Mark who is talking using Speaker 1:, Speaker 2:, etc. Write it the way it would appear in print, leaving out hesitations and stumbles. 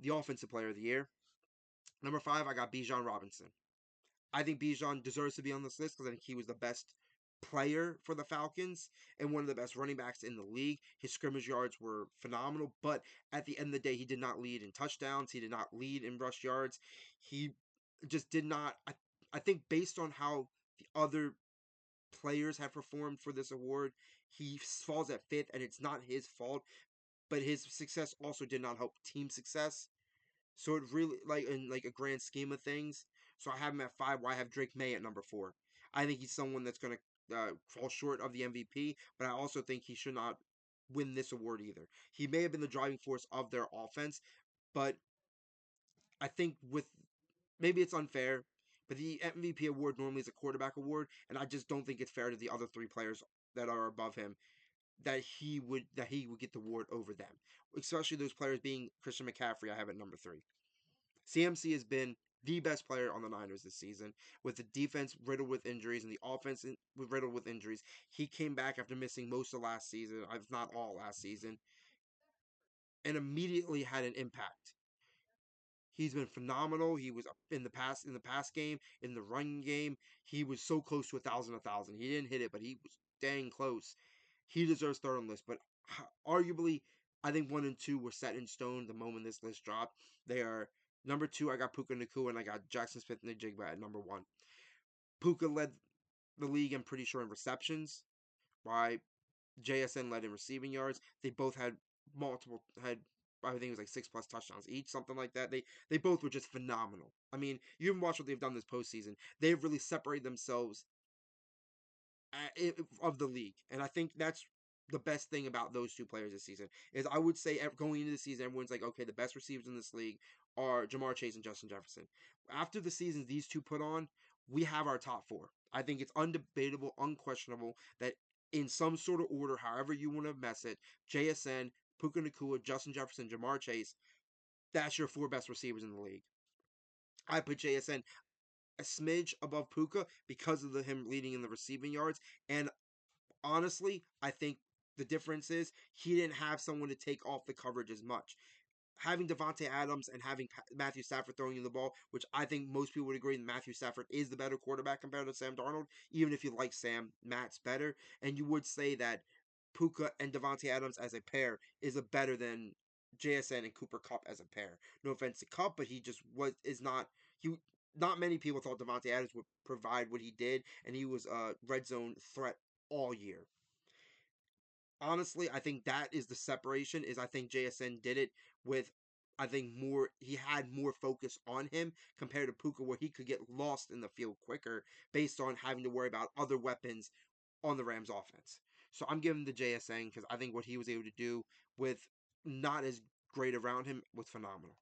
Speaker 1: the Offensive Player of the Year. Number 5, I got Bijan Robinson. I think Bijan deserves to be on this list because I think he was the best player for the Falcons and one of the best running backs in the league. His scrimmage yards were phenomenal, but at the end of the day, he did not lead in touchdowns. He did not lead in rush yards. He just did not. I think based on how the other players have performed for this award, he falls at fifth, and it's not his fault. But his success also did not help team success. So it really like in like a grand scheme of things. So I have him at 5. Why I have Drake May at number 4? I think he's someone that's going to fall short of the MVP, but I also think he should not win this award either. He may have been the driving force of their offense, but I think with maybe it's unfair, but the MVP award normally is a quarterback award, and I just don't think it's fair to the other 3 players that are above him that he would get the award over them, especially those players being Christian McCaffrey. I have at number 3. CMC has been the best player on the Niners this season, with the defense riddled with injuries and the offense riddled with injuries. He came back after missing most of last season, if not all last season, and immediately had an impact. He's been phenomenal. He was in the pass game, in the run game. He was so close to a thousand. He didn't hit it, but he was dang close. He deserves third on the list, but arguably, I think 1 and 2 were set in stone the moment this list dropped. They are number 2. I got Puka Nakua, and I got Jackson Smith and Jigba at number 1. Puka led the league, I'm pretty sure, in receptions. Why JSN led in receiving yards. They both had I think it was like 6+ touchdowns each, something like that. They both were just phenomenal. I mean, you even watch what they've done this postseason. They've really separated themselves of the league, and I think that's the best thing about those 2 players this season. Is I would say going into the season, everyone's like, okay, the best receivers in this league are Jamar Chase and Justin Jefferson. After the seasons these 2 put on, we have our top 4. I think it's undebatable, unquestionable that in some sort of order, however you want to mess it, JSN, Puka Nakua, Justin Jefferson, Jamar Chase, that's your 4 best receivers in the league. I put JSN a smidge above Puka because of him leading in the receiving yards, and honestly, I think the difference is he didn't have someone to take off the coverage as much. Having Devontae Adams and having Matthew Stafford throwing you the ball, which I think most people would agree that Matthew Stafford is the better quarterback compared to Sam Darnold, even if you like Sam, Matt's better. And you would say that Puka and Devontae Adams as a pair is a better than JSN and Cooper Kupp as a pair. No offense to Kupp, but he just is not he. Not many people thought Devontae Adams would provide what he did, and he was a red zone threat all year. Honestly, I think that is the separation. Is I think JSN did it with, I think more he had more focus on him compared to Puka, where he could get lost in the field quicker based on having to worry about other weapons on the Rams offense. So I'm giving the JSN because I think what he was able to do with not as great around him was phenomenal.